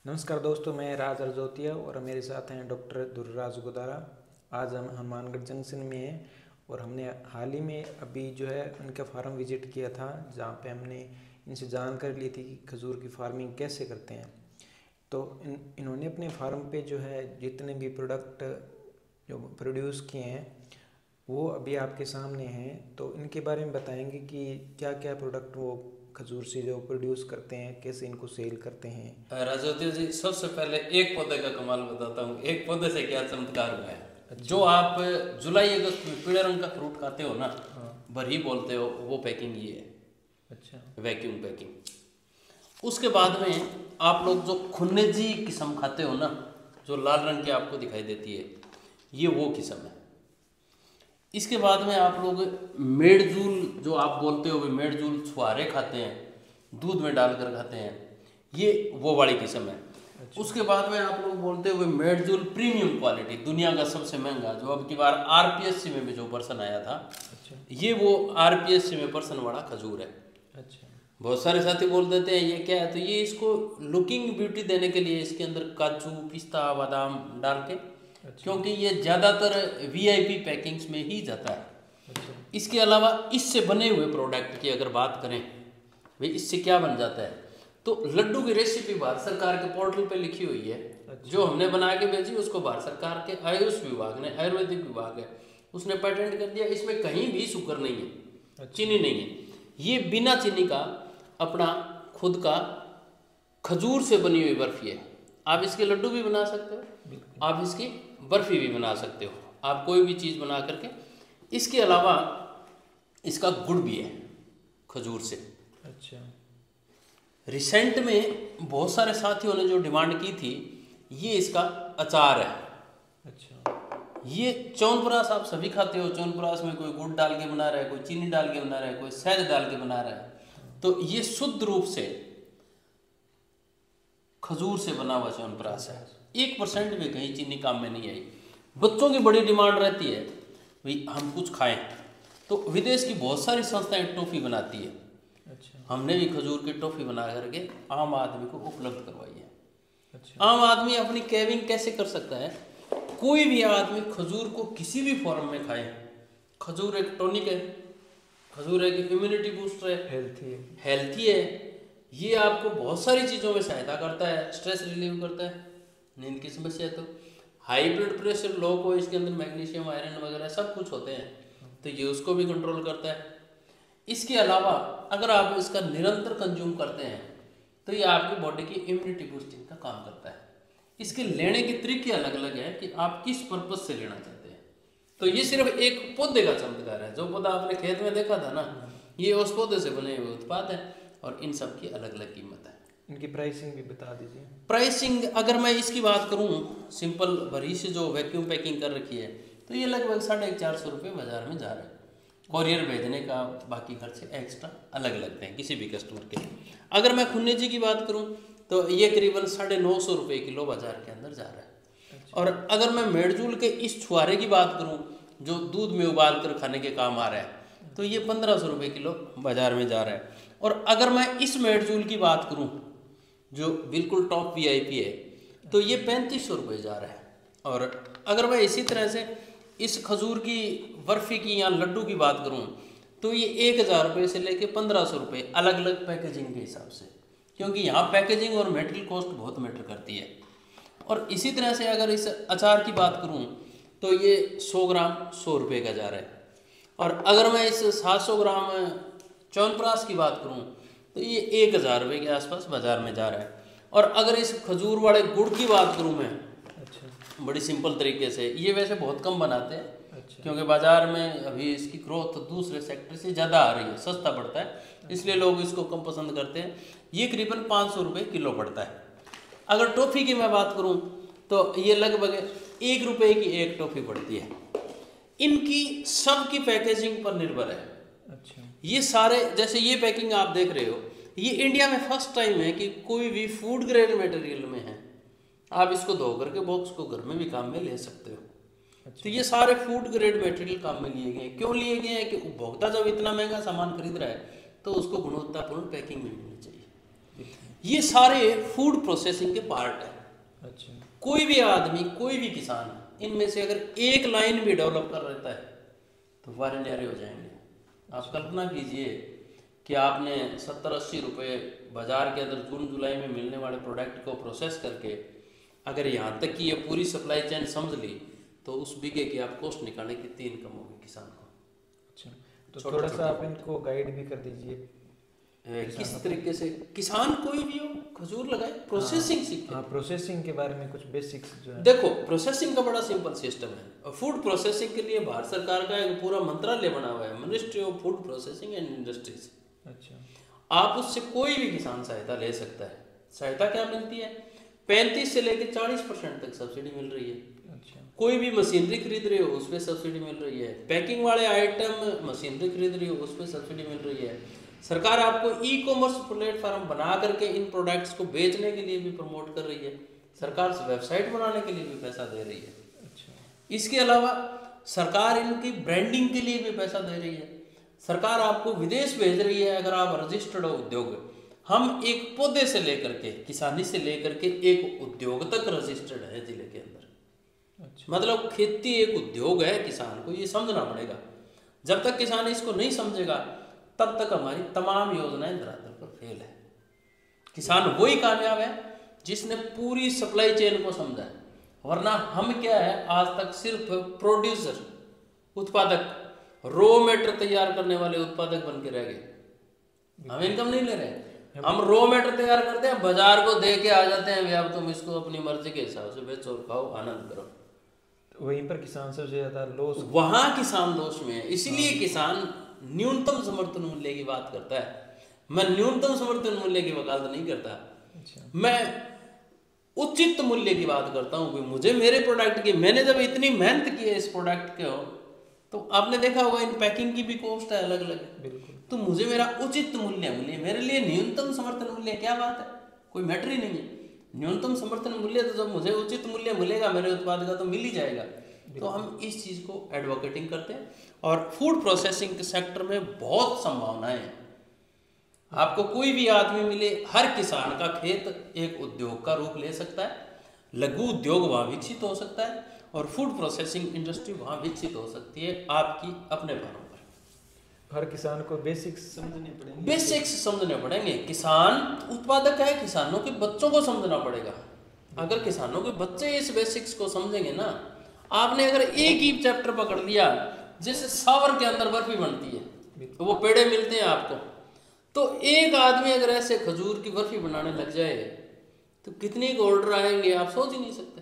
नमस्कार दोस्तों, मैं राज अर्जोतिया और मेरे साथ हैं डॉक्टर दुर्राज गुदारा। आज हम हनुमानगढ़ जंक्शन में हैं और हमने हाल ही में अभी जो है उनका फार्म विजिट किया था, जहाँ पे हमने इनसे जानकारी ली थी कि खजूर की फार्मिंग कैसे करते हैं। तो इन्होंने अपने फार्म पे जो है जितने भी प्रोडक्ट जो प्रोड्यूस किए हैं वो अभी आपके सामने हैं। तो इनके बारे में बताएंगे कि क्या क्या प्रोडक्ट वो खजूर से जो प्रोड्यूस करते हैं, कैसे इनको सेल करते हैं। राजोत्य जी, सबसे पहले एक पौधे का कमाल बताता हूँ। एक पौधे से क्या चमत्कार हुआ है। अच्छा। जो आप जुलाई अगस्त में पीले रंग का फ्रूट खाते हो ना, हाँ। बरही बोलते हो, वो पैकिंग ये है। अच्छा। Vacuum packing. उसके बाद में आप लोग जो खुन्नेजी किस्म खाते हो ना, जो लाल रंग की आपको दिखाई देती है, ये वो किस्म है। इसके बाद में आप लोग मेडजूल, जो आप बोलते हो, मेडजूल छुहारे खाते हैं, दूध में डालकर खाते हैं, ये वो वाली किस्म है। अच्छा। उसके बाद में आप लोग बोलते हो मेडजूल प्रीमियम क्वालिटी, दुनिया का सबसे महंगा, जो अब की बार आरपीएससी में भी जो पर्सन आया था, अच्छा। ये वो आरपीएससी में पर्सन वाला खजूर है। अच्छा। बहुत सारे साथी बोल देते हैं ये क्या है, तो ये इसको लुकिंग ब्यूटी देने के लिए इसके अंदर काजू, पिस्ता, बादाम डाल के, अच्छा। क्योंकि ये ज़्यादातर वीआईपी पैकिंग्स में ही जाता है। अच्छा। इसके अलावा इससे बने हुए प्रोडक्ट की अगर बात करें, भाई इससे क्या बन जाता है, तो लड्डू की रेसिपी भारत सरकार के पोर्टल पे लिखी हुई है। अच्छा। जो हमने बना के भेजी उसको भारत सरकार के आयुष विभाग ने, आयुर्वेदिक विभाग है, उसने पेटेंट कर दिया। इसमें कहीं भी शुगर नहीं है। अच्छा। चीनी नहीं है। ये बिना चीनी का अपना खुद का खजूर से बनी हुई बर्फी है। आप इसके लड्डू भी बना सकते हो, आप इसकी बर्फी भी बना सकते हो, आप कोई भी चीज़ बना करके। इसके अलावा इसका गुड़ भी है खजूर से। अच्छा। रिसेंट में बहुत सारे साथियों ने जो डिमांड की थी, ये इसका अचार है। अच्छा। ये च्यवनप्राश आप सभी खाते हो। च्यवनप्राश में कोई गुड़ डाल के बना रहा है, कोई चीनी डाल के बना रहा है, कोई शहद डाल के बना रहा है। तो ये शुद्ध रूप से खजूर से बना हुआ च्यवनप्राश है। 1% भी कहीं चीनी काम में नहीं आई। बच्चों की बड़ी डिमांड रहती है, भाई हम कुछ खाएं, तो विदेश की बहुत सारी संस्थाएं टॉफ़ी बनाती है। अच्छा। हमने भी खजूर की टॉफ़ी बना करके आम आदमी को उपलब्ध करवाई है। अच्छा। आम आदमी अपनी कैविंग कैसे कर सकता है? कोई भी आदमी खजूर को किसी भी फॉर्म में खाए। खजूर एक टॉनिक है, खजूर एक इम्यूनिटी बूस्टर है, हेल्थी है। ये आपको बहुत सारी चीज़ों में सहायता करता है, स्ट्रेस रिलीव करता है, नींद की समस्या है तो, हाई ब्लड प्रेशर लो को, इसके अंदर मैग्नीशियम, आयरन वगैरह सब कुछ होते हैं, तो ये उसको भी कंट्रोल करता है। इसके अलावा अगर आप इसका निरंतर कंज्यूम करते हैं तो ये आपकी बॉडी की इम्यूनिटी बूस्टिंग का काम करता है। इसके लेने के तरीके अलग अलग है कि आप किस पर्पज से लेना चाहते हैं। तो ये सिर्फ एक पौधे का चमत्कार है। जो पौधा आपने खेत में देखा था ना, ये उस पौधे से बने हुए उत्पाद है और इन सब की अलग अलग कीमत है। इनकी प्राइसिंग भी बता दीजिए। प्राइसिंग अगर मैं इसकी बात करूं, सिंपल भरी से जो वैक्यूम पैकिंग कर रखी है, तो ये लगभग 450 रुपये बाजार में जा रहा है। कॉरियर भेजने का बाकी खर्चे एक्स्ट्रा अलग लगते हैं किसी भी कस्टमर के। अगर मैं खुन्ने जी की बात करूं तो ये करीबन 950 रुपये किलो बाजार के अंदर जा रहा है। अच्छा। और अगर मैं मेडजूल के इस छुआरे की बात करूं, जो दूध में उबाल कर खाने के काम आ रहा है, तो ये 1500 रुपये किलो बाजार में जा रहा है। और अगर मैं इस मेडजूल की बात करूं जो बिल्कुल टॉप वीआईपी है, तो ये 3500 रुपये जा रहा है। और अगर मैं इसी तरह से इस खजूर की बर्फ़ी की या लड्डू की बात करूं, तो ये 1000 रुपये से लेके 1500 रुपये अलग अलग पैकेजिंग के हिसाब से, क्योंकि यहाँ पैकेजिंग और मेटेरियल कॉस्ट बहुत मैटर करती है। और इसी तरह से अगर इस अचार की बात करूँ तो ये 100 ग्राम 100 रुपये का जा रहा है। और अगर मैं इस 700 ग्राम च्यवनप्राश की बात करूँ तो ये 1000 रुपये के आसपास बाज़ार में जा रहा है। और अगर इस खजूर वाले गुड़ की बात करूँ मैं, अच्छा, बड़ी सिंपल तरीके से, ये वैसे बहुत कम बनाते हैं। अच्छा, क्योंकि बाज़ार में अभी इसकी ग्रोथ दूसरे सेक्टर से ज़्यादा आ रही है, सस्ता पड़ता है, इसलिए लोग इसको कम पसंद करते हैं। ये करीबन 500 रुपये किलो पड़ता है। अगर टॉफ़ी की मैं बात करूं तो ये लगभग 1 रुपये की एक टॉफ़ी पड़ती है। इनकी सबकी पैकेजिंग पर निर्भर है। अच्छा, ये सारे, जैसे ये पैकिंग आप देख रहे हो, ये इंडिया में फर्स्ट टाइम है कि कोई भी फूड ग्रेड मटेरियल में है। आप इसको धो करके बॉक्स को घर में भी काम में ले सकते हो। अच्छा। तो ये सारे फूड ग्रेड मटेरियल काम में लिए गए हैं। क्यों लिए गए हैं कि उपभोक्ता जब इतना महंगा सामान खरीद रहा है तो उसको गुणवत्तापूर्ण पैकिंग में मिलनी चाहिए। ये सारे फूड प्रोसेसिंग के पार्ट है। अच्छा। कोई भी आदमी, कोई भी किसान इनमें से अगर एक लाइन भी डेवलप कर लेता है तो वारे न्यारे हो जाएंगे। आप कल्पना कीजिए कि आपने 70-80 रुपये बाजार के अंदर जून जुलाई में मिलने वाले प्रोडक्ट को प्रोसेस करके अगर यहाँ तक कि ये पूरी सप्लाई चेन समझ ली तो उस बीघे की आप कॉस्ट निकालें कितनी इनकम होगी किसान को। अच्छा, तो थोड़ा सा आप इनको गाइड भी कर दीजिए किस तरीके से किसान कोई भी हो खजूर लगाए, प्रोसेसिंग सीखे। हाँ, प्रोसेसिंग के बारे में कुछ बेसिक्स जो है। देखो प्रोसेसिंग का बड़ा सिंपल सिस्टम है और फूड प्रोसेसिंग के लिए भारत सरकार का एक पूरा मंत्रालय बना हुआ है, ministry of food processing and industries. अच्छा। आप उससे कोई भी किसान सहायता ले सकता है। सहायता क्या मिलती है? 35 से लेकर 40% तक सब्सिडी मिल रही है। अच्छा। कोई भी मशीनरी खरीद रहे हो उस पर सब्सिडी मिल रही है। पैकिंग वाले आइटम मशीनरी खरीद रही हो उस पर सब्सिडी मिल रही है। सरकार आपको ई कॉमर्स प्लेटफॉर्म बना करके इन प्रोडक्ट्स को बेचने के लिए भी प्रमोट कर रही है। सरकार वेबसाइट बनाने के लिए भी पैसा दे रही है। अच्छा। इसके अलावा सरकार इनकी ब्रांडिंग के लिए भी पैसा दे रही है। सरकार आपको विदेश भेज रही है अगर आप रजिस्टर्ड हो उद्योग। हम एक पौधे से लेकर के, किसानी से लेकर के एक उद्योग तक रजिस्टर्ड है जिले के अंदर। अच्छा। मतलब खेती एक उद्योग है, किसान को ये समझना पड़ेगा। जब तक किसान इसको नहीं समझेगा तब तक हमारी तमाम योजनाएं धरातल पर फेल है। किसान वही कामयाब है जिसने पूरी सप्लाई चेन को समझा है, वरना हम क्या है आज तक सिर्फ प्रोड्यूसर, उत्पादक, रॉ मेटेरियल तैयार करने वाले उत्पादक बन के रह गए। हम इनकम नहीं ले रहे। हम रॉ मेटेरियल तैयार करते हैं, बाजार को दे के आ जाते हैं, अब तुम इसको अपनी मर्जी के हिसाब से बेचो और खाओ, आनंद करो। वहीं पर किसान सबसे ज्यादा लॉस, वहां किसान दोष में है। इसीलिए किसान न्यूनतम समर्थन मूल्य की बात करता है। मैं न्यूनतम समर्थन मूल्य की वकालत नहीं करता। अच्छा। मैं उचित मूल्य की बात करता हूँ कि मुझे मेरे प्रोडक्ट की, मैंने जब इतनी मेहनत की है इस प्रोडक्ट के तो आपने देखा होगा इन पैकिंग की भी कॉस्ट है अलग अलग। बिल्कुल। तो मुझे मेरा उचित मूल्य मिले, मेरे लिए न्यूनतम समर्थन मूल्य क्या बात है, कोई मैटर ही नहीं है। न्यूनतम समर्थन मूल्य तो जब मुझे उचित मूल्य मिलेगा मेरे उत्पाद का तो मिल ही जाएगा। तो हम इस चीज को एडवोकेटिंग करते हैं और फूड प्रोसेसिंग के सेक्टर में बहुत संभावनाएं हैं। आपको कोई भी आदमी मिले, हर किसान का खेत एक उद्योग का रूप ले सकता है। लघु उद्योग वहां विकसित हो सकता है और फूड प्रोसेसिंग इंडस्ट्री वहां विकसित हो सकती है आपकी अपने भारों पर। हर किसान को बेसिक्स समझने पड़ेंगे। बेसिक्स समझने पड़ेंगे। किसान उत्पादक है, किसानों के बच्चों को समझना पड़ेगा। अगर किसानों के बच्चे इस बेसिक्स को समझेंगे ना, आपने अगर एक ही चैप्टर पकड़ लिया, जैसे सावर के अंदर बर्फी बनती है तो वो पेड़े मिलते हैं आपको, तो एक आदमी अगर ऐसे खजूर की बर्फी बनाने लग जाए तो कितने ऑर्डर आएंगे आप सोच ही नहीं सकते।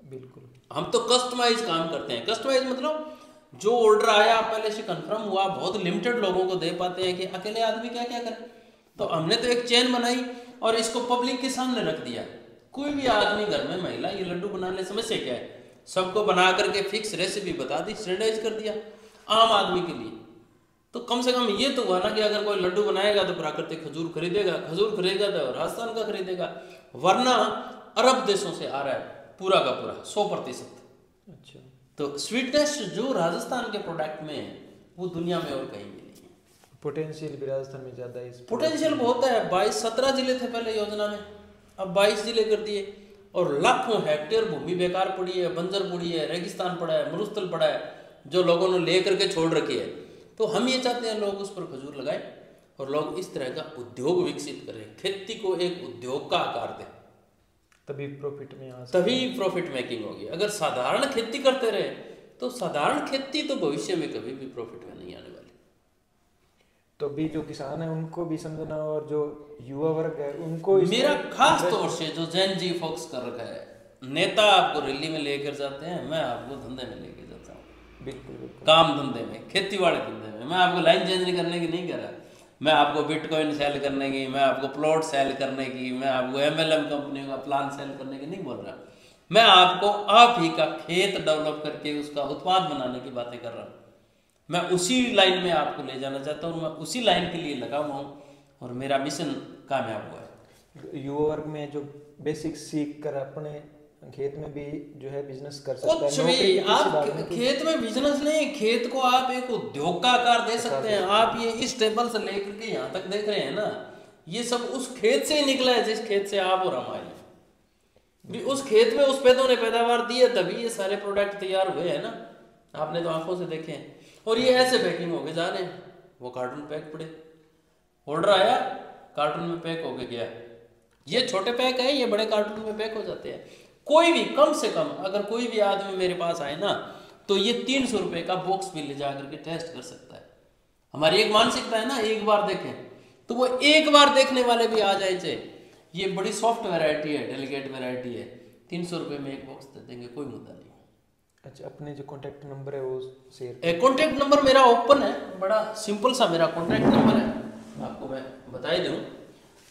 बिल्कुल। हम तो कस्टमाइज काम करते हैं। कस्टमाइज मतलब जो ऑर्डर आया पहले से कंफर्म हुआ, बहुत लिमिटेड लोगों को दे पाते हैं कि अकेले आदमी क्या क्या करे। तो हमने तो एक चेन बनाई और इसको पब्लिक के सामने रख दिया। कोई भी आदमी घर में, महिला, ये लड्डू बनाने समस्या क्या है, सबको बना करके फिक्स रेसिपी बता दी, स्टैंडर्डाइज कर दिया आम आदमी के लिए। तो कम से कम ये तो हुआ ना कि अगर कोई लड्डू बनाएगा तो प्राकृतिक खजूर खरीदेगा, खजूर खरीदेगा तो राजस्थान का खरीदेगा, वरना अरब देशों से आ रहा है पूरा का पूरा 100%। अच्छा। तो स्वीटनेस जो राजस्थान के प्रोडक्ट में है वो दुनिया में और कहीं भी नहीं है। पोटेंशियल भी राजस्थान में ज्यादा है। पोटेंशियल बहुत है। 22-17 जिले थे पहले योजना में, अब 22 जिले कर दिए और लाखों हेक्टेयर भूमि बेकार पड़ी है, बंजर पड़ी है, रेगिस्तान पड़ा है, मरुस्थल पड़ा है, जो लोगों ने ले करके छोड़ रखी है। तो हम ये चाहते हैं लोग उस पर खजूर लगाएं और लोग इस तरह का उद्योग विकसित करें, खेती को एक उद्योग का आकार दें, तभी प्रॉफिट में आ तभी प्रॉफिट मेकिंग होगी। अगर साधारण खेती करते रहे तो साधारण खेती तो भविष्य में कभी भी प्रॉफिट में नहीं आने वाली। तो भी जो किसान है उनको भी समझना और जो युवा वर्ग है उनको मेरा खास तौर से जो जैन जी फोकस कर रखा है, नेता आपको रैली में लेकर जाते हैं, मैं आपको धंधे में लेकर जाता हूँ। बिल्कुल बिल्कुल। काम धंधे में, खेती बाड़ी धंधे में। मैं आपको लाइन चेंज करने की नहीं कह रहा, मैं आपको बिटकॉइन सेल करने की, मैं आपको प्लॉट सेल करने की, मैं आपको MLM कंपनी का प्लान सेल करने की नहीं बोल रहा। मैं आपको आप ही का खेत डेवलप करके उसका उत्पाद बनाने की बातें कर रहा हूँ। मैं उसी लाइन में आपको ले जाना चाहता हूँ, मैं उसी लाइन के लिए लगा हुआ हूँ और मेरा मिशन कामयाब हुआ है। युवा वर्ग में जो बेसिक सीख कर अपने खेत में भी जो है बिजनेस कर सकता है। कुछ भी आप खेत में बिजनेस नहीं, खेत को आप एक उद्योग का आकार दे सकते हैं। आप ये इस टेबल से लेकर के यहाँ तक देख रहे हैं ना, ये सब उस खेत से ही निकला है जिस खेत से आप और हम आए हैं। भी उस खेत में उस पेदों ने पैदावार दी है, तभी ये सारे प्रोडक्ट तैयार हुए हैं ना, आपने तो आंखों से देखे हैं। और ये ऐसे पैकिंग होके जा रहे हैं, वो कार्टून पैक पड़े, ऑर्डर आया कार्टून में पैक होके गया। ये छोटे पैक है, ये बड़े कार्टून में पैक हो जाते हैं। कोई भी कम से कम अगर कोई भी आदमी मेरे पास आए ना, तो ये 300 रुपये का बॉक्स भी ले जा करके टेस्ट कर सकता है। हमारी एक मानसिकता है ना, एक बार देखें, तो वो एक बार देखने वाले भी आ जाए चाहे। ये बड़ी सॉफ्ट वैरायटी है, डेलिकेट वैरायटी है, 300 रुपये में एक बॉक्स दे देंगे, कोई मुद्दा नहीं। अच्छा, अपने जो कॉन्टैक्ट नंबर है वो शेयर। कॉन्टैक्ट नंबर मेरा ओपन है, बड़ा सिंपल सा मेरा कॉन्टैक्ट नंबर है, आपको मैं बता ही दूँ,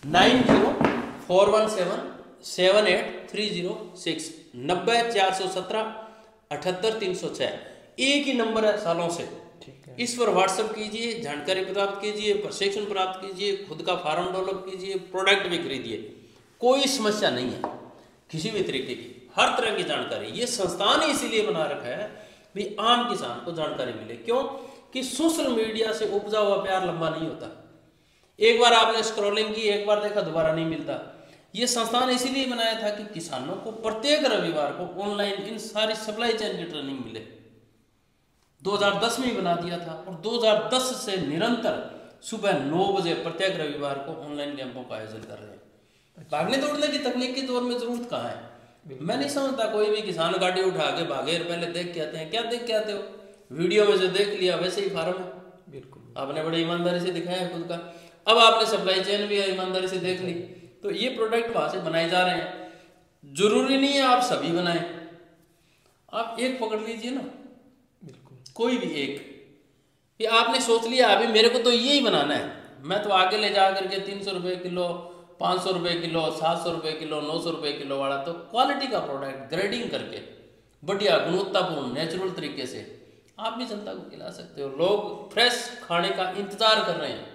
9041778306 90-417-78-306। एक ही नंबर है सालों से। ठीक है, इस पर व्हाट्सएप कीजिए, जानकारी प्राप्त कीजिए, प्रशिक्षण प्राप्त कीजिए, खुद का फार्म डेवलप कीजिए, प्रोडक्ट भी खरीदिए। कोई समस्या नहीं है किसी भी तरीके की, हर तरह की जानकारी। ये संस्थान ही इसीलिए बना रखा है भी आम किसान को जानकारी मिले। क्यों कि सोशल मीडिया से उपजा हुआ प्यार लंबा नहीं होता। एक बार आपने स्क्रॉलिंग की, एक बार देखा, दोबारा नहीं मिलता। ये संस्थान इसीलिए बनाया था कि किसानों को प्रत्येक रविवार को ऑनलाइन इन सारी सप्लाई चेन की ट्रेनिंग मिले। 2010 में ही बना दिया था, और 2010 से निरंतर सुबह 9 बजे प्रत्येक रविवार को ऑनलाइन कैंपों का आयोजन कर रहे हैं। भागने दौड़ने की तकनीकी दौर में जरूरत कहाँ है? मैं नहीं समझता कोई भी किसान गाड़ी उठा के भागे और पहले देख के आते हैं। क्या देख के आते हो? वीडियो में जो देख लिया वैसे ही फार्म है। बिल्कुल, आपने बड़ी ईमानदारी से दिखाया है खुद का। अब आपने सप्लाई चेन भी ईमानदारी से देख ली, तो ये प्रोडक्ट वहां से बनाए जा रहे हैं। जरूरी नहीं है आप सभी बनाए, आप एक पकड़ लीजिए ना, बिल्कुल, कोई भी एक। ये आपने सोच लिया अभी मेरे को तो यही बनाना है, मैं तो आगे ले जा करके 300 रुपये किलो, 500 रुपये किलो, 700 रुपये किलो, 900 रुपये किलो वाला, तो क्वालिटी का प्रोडक्ट ग्रेडिंग करके बढ़िया गुणवत्तापूर्ण नेचुरल तरीके से आप भी जनता को खिला सकते हो। लोग फ्रेश खाने का इंतजार कर रहे हैं,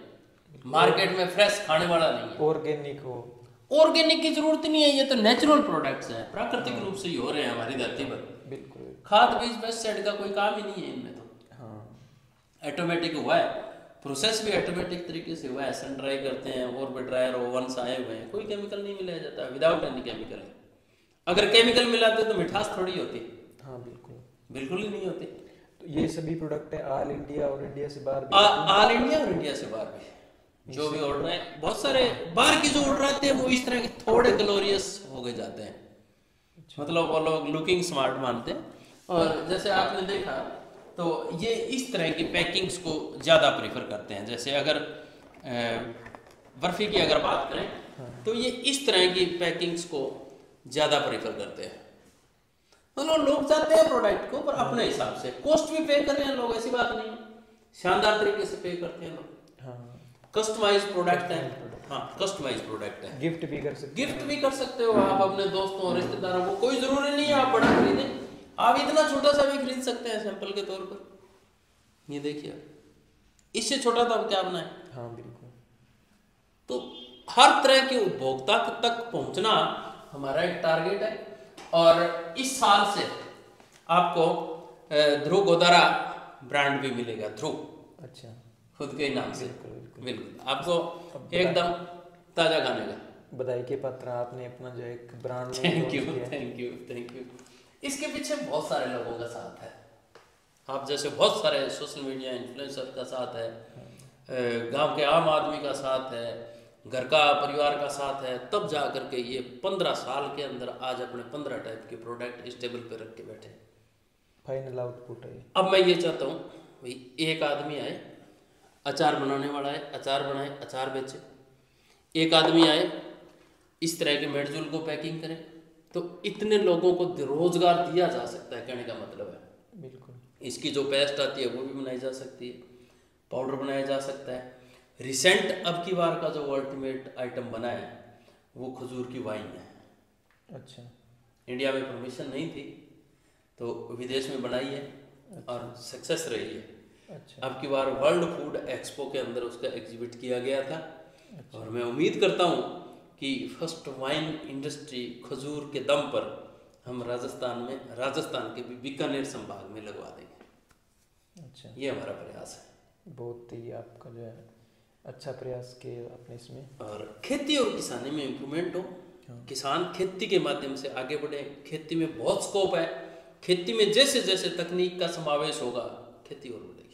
मार्केट में फ्रेश खाने वाला नहीं है। ऑर्गेनिक हो, ऑर्गेनिक की जरूरत नहीं है, ये तो नेचुरल प्रोडक्ट्स हैं, प्राकृतिक रूप से ही हो रहे हैं हमारी धरती पर। बिल्कुल, खाद बीज पेस्टिसाइड का कोई काम ही नहीं है इनमें, तो हाँ, ऑटोमेटिक हुआ है, प्रोसेस भी ऑटोमेटिक तरीके से हुआ है। सन ड्राई करते हैं, और भी ड्रायर ओवन्स आए हुए हैं, कोई केमिकल नहीं मिलाया जाता, विदाउट एनी केमिकल। अगर केमिकल मिलाते तो मिठास थोड़ी होती। हाँ, बिल्कुल, बिल्कुल ही नहीं होती। तो ये सभी प्रोडक्ट है ऑल इंडिया और इंडिया से बाहर भी? ऑल इंडिया और इंडिया से बाहर भी जो भी ऑर्डर है, बहुत सारे बाहर के जो ऑर्डर आते हैं वो इस तरह के थोड़े ग्लोरियस हो गए जाते हैं, मतलब वो लोग लुकिंग स्मार्ट मानते हैं। और जैसे आपने देखा तो ये इस तरह की पैकिंग्स को ज़्यादा प्रेफर करते हैं। जैसे अगर बर्फ़ी की अगर बात करें तो ये इस तरह की पैकिंग्स को ज़्यादा प्रेफर करते हैं। मतलब लोग चाहते हैं प्रोडक्ट को, पर अपने हिसाब से कॉस्ट भी पे कर रहे हैं लोग, ऐसी बात नहीं, शानदार तरीके से पे करते हैं लोग। हाँ, कस्टमाइज प्रोडक्ट है, हाँ कस्टमाइज प्रोडक्ट है। गिफ्ट भी कर सकते गिफ्ट भी कर सकते हो आप अपने दोस्तों और रिश्तेदारों को, कोई जरूरी नहीं है आप बड़ा खरीदें, आप इतना छोटा सा भी खरीद सकते हैं सैंपल के तौर पर। ये देखिए, इससे छोटा तो अब क्या बनाए। हाँ, बिल्कुल, तो हर तरह के उपभोक्ता तक पहुंचना हमारा एक टारगेट है। और इस साल से आपको ध्रुव गोदारा ब्रांड भी मिलेगा, ध्रुव, अच्छा, खुद के नाम से। बिल्कुल, बिल्कुल आपको एकदम ताजा खाने का। बधाई के पात्र आपने अपना जो एक brand thank you thank you thank you. इसके पीछे बहुत सारे लोगों का साथ है, आप जैसे बहुत सारे सोशल मीडिया इन्फ्लुएंसर का साथ है, गांव के आम आदमी का साथ है, घर का परिवार का साथ है, तब जा कर के ये 15 साल के अंदर आज अपने 15 टाइप के प्रोडक्ट इस टेबल पे रख के बैठे। फाइनल आउटपुट है। अब मैं ये चाहता हूँ भाई एक आदमी आए, अचार बनाने वाला है, अचार बनाए, अचार बेचे। एक आदमी आए, इस तरह के मेडजूल को पैकिंग करें, तो इतने लोगों को रोजगार दिया जा सकता है, कहने का मतलब है। बिल्कुल, इसकी जो पेस्ट आती है वो भी बनाई जा सकती है, पाउडर बनाया जा सकता है। रिसेंट अब की बार का जो अल्टीमेट आइटम बना है वो खजूर की वाइन है। अच्छा, इंडिया में परमिशन नहीं थी तो विदेश में बनाई है, और सक्सेस रही है। अच्छा, अब की बार वर्ल्ड फूड एक्सपो के अंदर उसका एग्जिबिट किया गया था। और मैं उम्मीद करता हूँ कि फर्स्ट वाइन इंडस्ट्री खजूर के दम पर हम राजस्थान के भी बीकानेर संभाग में लगवा देंगे। अच्छा, ये हमारा प्रयास है। बहुत ही आपका जो है अच्छा प्रयास किए अपने इसमें। और खेती और किसानी में इम्प्रूवमेंट हो, किसान खेती के माध्यम से आगे बढ़े। खेती में बहुत स्कोप है, खेती में जैसे जैसे तकनीक का समावेश होगा खेती और बढ़ेगी।